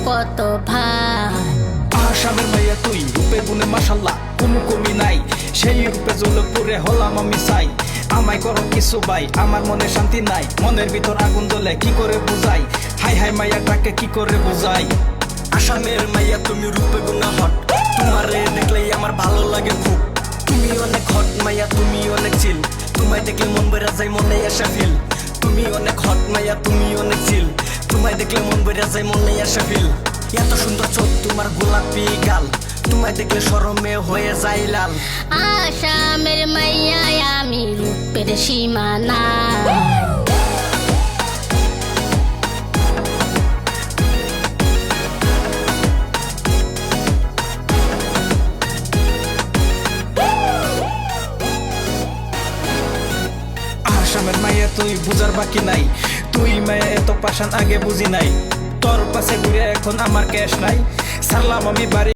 কত ভাই। আসামের মাইয়া তুই রূপে গুণে মাশাল্লাহ কোনো কমি নাই, সেই রূপে জ্বলে পুরে হলাম আমি চাই। আমায় করো কিছু ভাই, আমার মনে শান্তি নাই, মনের ভিতর আগুন জ্বলে কি করে বুঝাই, হাই হাই মাইয়াটাকে কি করে বুঝাই। আসামের মাইয়া তুমি রূপে গুণা হট, তোমারে দেখলেই আমার ভালো লাগে খুব। তুমি অনেক হট মাইয়া, তুমি অনেক চিল, তোমায় দেখলে মন বেড়া যায়, মনে আসা ফিল। তুমি অনেক হট মাইয়া, তুমি অনেক চিল, তোমায় দেখলে মন বেড়া যায়, মনে আসা ফিল। এত সুন্দর চোখ তোমার, গোলাপি গাল, তোমায় দেখলে শরমে হয়ে যায় লাল। আসামের মাইয়া আমি রূপের সীমানা। আসামের মাইয়া তুই বুঝার বাকি নাই, তুই মায়া এত পাশান আগে বুঝি নাই, তোর পাশে ঘুরে এখন আমার ক্যাশ নাই, সারলাম আমি বাড়ি।